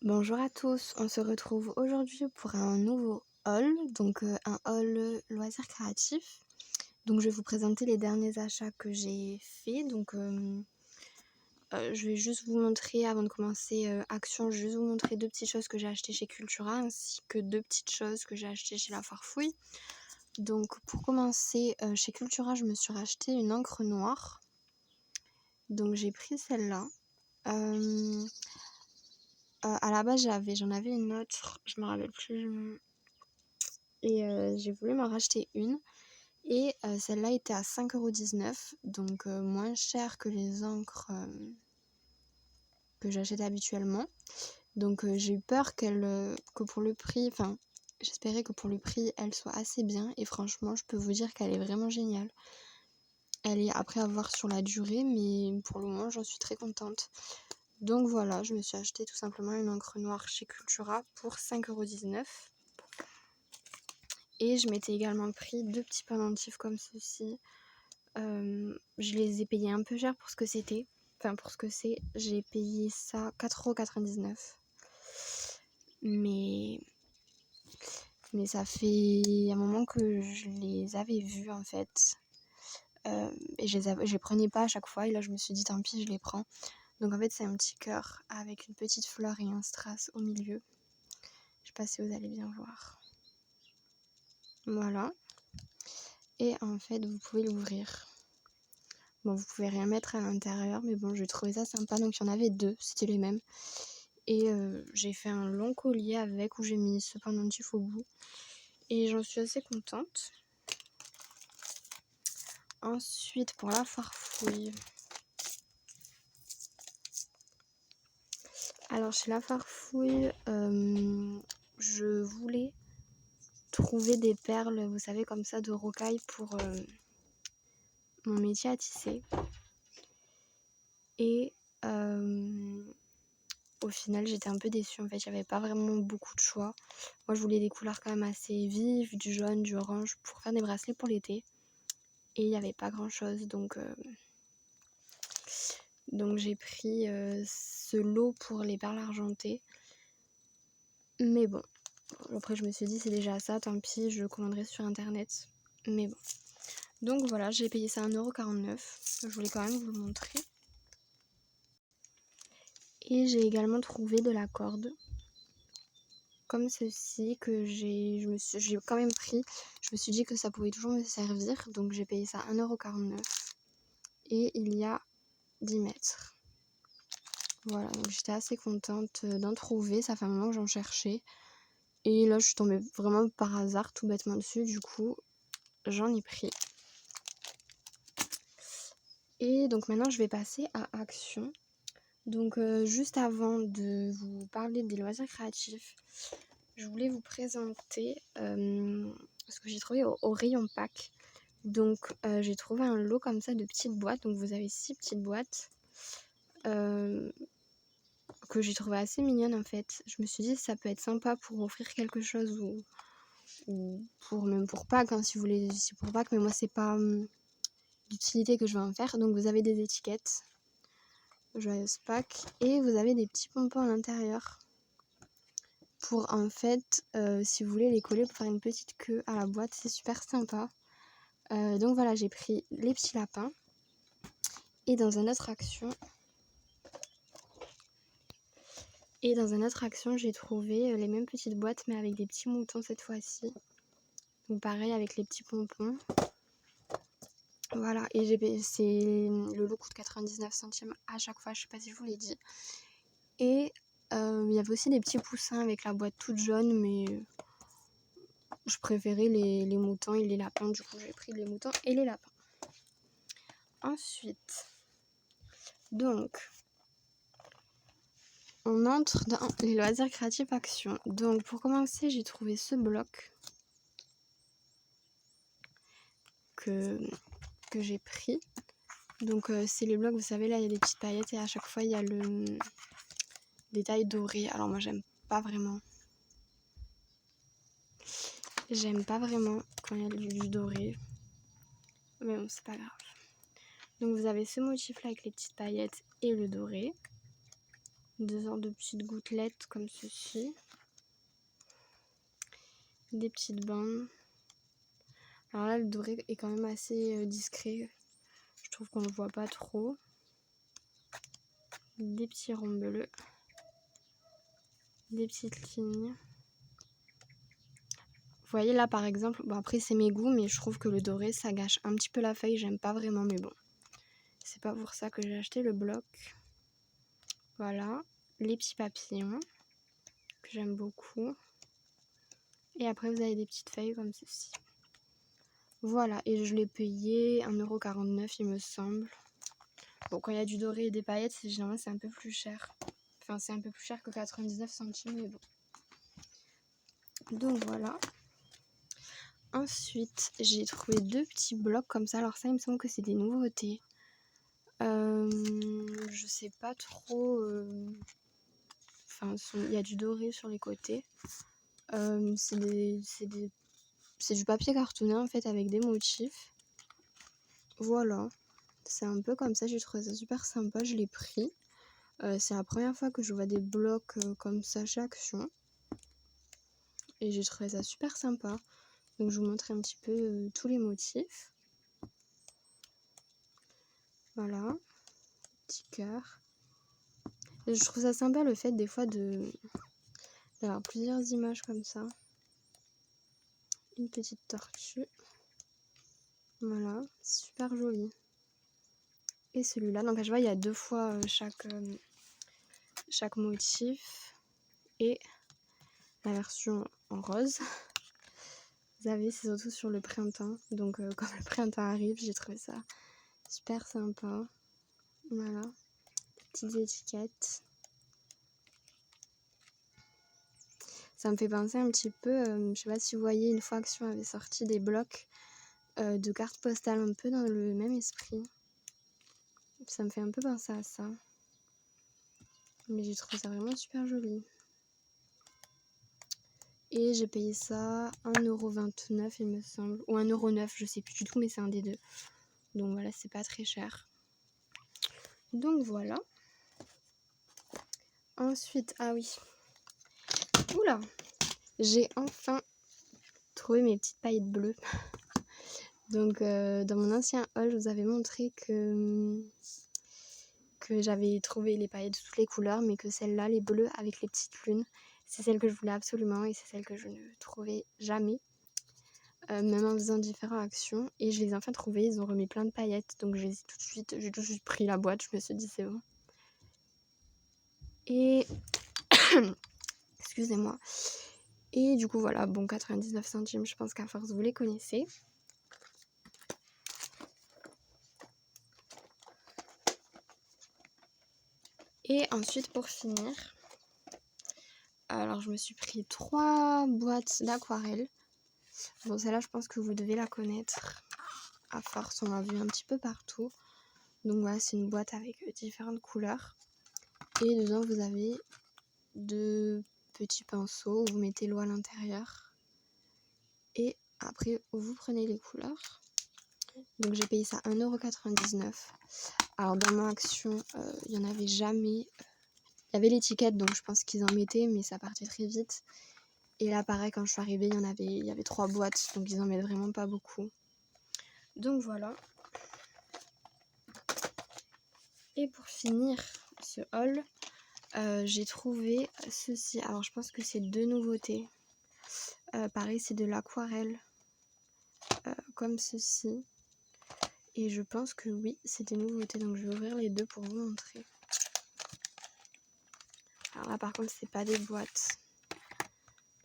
Bonjour à tous, on se retrouve aujourd'hui pour un nouveau haul, donc un haul loisirs créatifs. Donc je vais vous présenter les derniers achats que j'ai faits. Donc je vais juste vous montrer, avant de commencer Action, je vais juste vous montrer deux petites choses que j'ai achetées chez Cultura, ainsi que deux petites choses que j'ai achetées chez La Farfouille. Donc pour commencer, chez Cultura, je me suis racheté une encre noire. Donc j'ai pris celle-là. À la base, j'en avais une autre, je me rappelle plus. Et j'ai voulu m'en racheter une. Et celle-là était à 5,19 €, donc moins cher que les encres que j'achète habituellement. Donc j'ai eu peur que pour le prix, enfin j'espérais que pour le prix elle soit assez bien. Et franchement, je peux vous dire qu'elle est vraiment géniale. Elle est après à voir sur la durée, mais pour le moment j'en suis très contente. Donc voilà, je me suis acheté tout simplement une encre noire chez Cultura pour 5,19 €. Et je m'étais également pris deux petits pendentifs comme ceci. Je les ai payés un peu cher pour ce que c'était. Enfin, pour ce que c'est. J'ai payé ça 4,99 €. Mais ça fait un moment que je les avais vus en fait. Et je les prenais pas à chaque fois. Et là, je me suis dit, tant pis, je les prends. Donc en fait, c'est un petit cœur avec une petite fleur et un strass au milieu. Je sais pas si vous allez bien voir. Voilà. Et en fait, vous pouvez l'ouvrir. Bon, vous pouvez rien mettre à l'intérieur, mais bon, j'ai trouvé ça sympa. Donc, il y en avait deux, c'était les mêmes. Et j'ai fait un long collier avec, où j'ai mis ce pendentif au bout. Et j'en suis assez contente. Ensuite, pour La Farfouille. Alors, chez La Farfouille, je voulais trouver des perles, vous savez, comme ça, de rocaille pour mon métier à tisser. Et au final, j'étais un peu déçue. En fait, il n'y avait pas vraiment beaucoup de choix. Moi, je voulais des couleurs quand même assez vives, du jaune, du orange, pour faire des bracelets pour l'été. Et il n'y avait pas grand-chose. Donc j'ai pris ce lot pour les perles argentées. Mais bon, après je me suis dit c'est déjà ça, tant pis, je commanderai sur internet. Mais bon. Donc voilà, j'ai payé ça 1,49 €. Je voulais quand même vous le montrer. Et j'ai également trouvé de la corde. Comme ceci que j'ai quand même pris. Je me suis dit que ça pouvait toujours me servir. Donc j'ai payé ça 1,49 €. Et il y a 10 mètres. Voilà, donc j'étais assez contente d'en trouver. Ça fait un moment que j'en cherchais. Et là, je suis tombée vraiment par hasard, tout bêtement dessus. Du coup, j'en ai pris. Et donc maintenant, je vais passer à Action. Donc juste avant de vous parler des loisirs créatifs, je voulais vous présenter ce que j'ai trouvé au rayon pack. Donc j'ai trouvé un lot comme ça de petites boîtes. Donc vous avez 6 petites boîtes. Que j'ai trouvé assez mignonne en fait. Je me suis dit ça peut être sympa pour offrir quelque chose ou même pour Pâques, hein, si vous voulez, si pour Pâques, mais moi c'est pas l'utilité que je vais en faire. Donc vous avez des étiquettes, joyeuse Pâques, et vous avez des petits pompons à l'intérieur pour en fait, si vous voulez les coller pour faire une petite queue à la boîte, c'est super sympa. Donc voilà, j'ai pris les petits lapins. Et dans un autre Action, j'ai trouvé les mêmes petites boîtes, mais avec des petits moutons cette fois-ci. Donc pareil, avec les petits pompons. Voilà, et le lot coûte 99 centimes à chaque fois, je sais pas si je vous l'ai dit. Et il y avait aussi des petits poussins avec la boîte toute jaune, mais je préférais les moutons et les lapins. Du coup, j'ai pris les moutons et les lapins. Ensuite, donc, on entre dans les loisirs créatifs Action. Donc, pour commencer, j'ai trouvé ce bloc que j'ai pris. Donc, c'est les blocs, vous savez, là, il y a des petites paillettes et à chaque fois, il y a le détail doré. Alors, moi, j'aime pas vraiment. J'aime pas vraiment quand il y a du doré. Mais bon, c'est pas grave. Donc, vous avez ce motif-là avec les petites paillettes et le doré. Deux sortes de petites gouttelettes comme ceci. Des petites bandes. Alors là, le doré est quand même assez discret. Je trouve qu'on ne le voit pas trop. Des petits ronds bleus. Des petites lignes. Vous voyez là par exemple, bon après c'est mes goûts, mais je trouve que le doré ça gâche un petit peu la feuille, j'aime pas vraiment, mais bon. C'est pas pour ça que j'ai acheté le bloc. Voilà, les petits papillons, que j'aime beaucoup. Et après vous avez des petites feuilles comme ceci. Voilà, et je l'ai payé 1,49 € il me semble. Bon, quand il y a du doré et des paillettes, généralement c'est un peu plus cher. Enfin c'est un peu plus cher que 99 centimes, mais bon. Donc voilà. Ensuite, j'ai trouvé deux petits blocs comme ça. Alors ça, il me semble que c'est des nouveautés. Je sais pas trop. Enfin, il y a du doré sur les côtés. C'est du papier cartonné en fait avec des motifs. Voilà. C'est un peu comme ça. J'ai trouvé ça super sympa. Je l'ai pris. C'est la première fois que je vois des blocs comme ça chez Action. Et j'ai trouvé ça super sympa. Donc je vous montre un petit peu tous les motifs. Voilà. Petit cœur. Je trouve ça sympa le fait des fois d'avoir plusieurs images comme ça. Une petite tortue. Voilà, super joli. Et celui-là, donc je vois il y a deux fois chaque motif. Et la version en rose. Vous savez, c'est surtout sur le printemps. Donc quand le printemps arrive, j'ai trouvé ça super sympa. Voilà, petites étiquettes. Ça me fait penser un petit peu, je sais pas si vous voyez, une fois Action avait sorti des blocs de cartes postales un peu dans le même esprit. Ça me fait un peu penser à ça. Mais j'ai trouvé ça vraiment super joli. Et j'ai payé ça 1,29 € il me semble. Ou 1,09 €, je sais plus du tout, mais c'est un des deux. Donc voilà, c'est pas très cher. Donc voilà. Ensuite, ah oui. Oula! J'ai enfin trouvé mes petites paillettes bleues. Donc dans mon ancien haul, je vous avais montré que j'avais trouvé les paillettes de toutes les couleurs, mais que celles-là, les bleues avec les petites lunes, c'est celle que je voulais absolument et c'est celle que je ne trouvais jamais, même en faisant différentes actions. Et je les ai enfin trouvées, ils ont remis plein de paillettes, donc j'ai tout de suite pris la boîte, je me suis dit c'est bon. Et excusez-moi. Et du coup voilà, bon 99 centimes, je pense qu'à force vous les connaissez. Et ensuite pour finir, alors je me suis pris 3 boîtes d'aquarelle. Bon celle-là je pense que vous devez la connaître. À force on l'a vu un petit peu partout. Donc voilà, c'est une boîte avec différentes couleurs. Et dedans vous avez 2 petits pinceaux où vous mettez l'eau à l'intérieur. Et après vous prenez les couleurs. Donc j'ai payé ça 1,99 €. Alors dans mon Action, il n'y en avait jamais. Il y avait l'étiquette, donc je pense qu'ils en mettaient, mais ça partait très vite. Et là pareil, quand je suis arrivée, il y avait 3 boîtes, donc ils en mettent vraiment pas beaucoup. Donc voilà. Et pour finir ce haul, j'ai trouvé ceci. Alors je pense que c'est 2 nouveautés. Pareil, c'est de l'aquarelle comme ceci. Et je pense que oui, c'est des nouveautés. Donc je vais ouvrir les deux pour vous montrer. Alors là par contre, c'est pas des boîtes.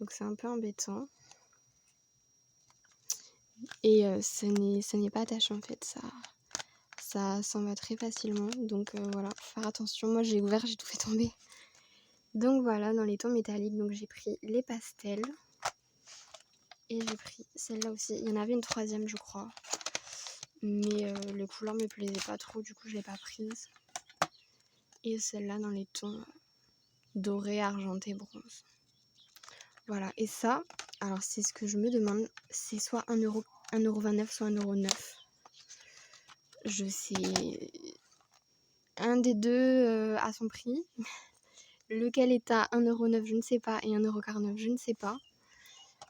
Donc c'est un peu embêtant. Et ça n'est pas attaché en fait. Ça s'en va très facilement. Donc voilà, faut faire attention. Moi j'ai ouvert, j'ai tout fait tomber. Donc voilà, dans les tons métalliques, donc j'ai pris les pastels. Et j'ai pris celle-là aussi. Il y en avait une troisième, je crois. Mais les couleurs me plaisaient pas trop, du coup je l'ai pas prise. Et celle-là dans les tons doré, argenté, bronze. Voilà, et ça, alors c'est ce que je me demande, c'est soit 1,29 €, soit 1,09 €. Je sais, un des deux à son prix. lequel est à 1,09 € je ne sais pas et 1,49 € je ne sais pas.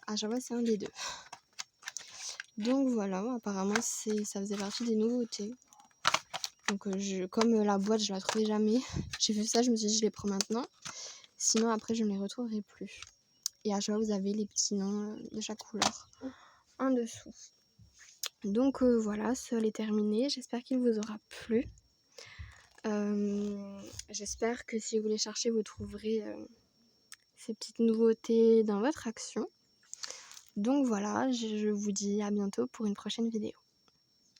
À chaque fois c'est un des deux. Donc voilà, apparemment ça faisait partie des nouveautés. Donc comme la boîte je la trouvais jamais, j'ai vu ça, je me suis dit je les prends maintenant. Sinon après je ne les retrouverai plus. Et à chaque fois vous avez les petits noms de chaque couleur en dessous. Donc voilà, ce haul est terminé. J'espère qu'il vous aura plu. J'espère que si vous les cherchez, vous trouverez ces petites nouveautés dans votre action. Donc voilà, je vous dis à bientôt pour une prochaine vidéo.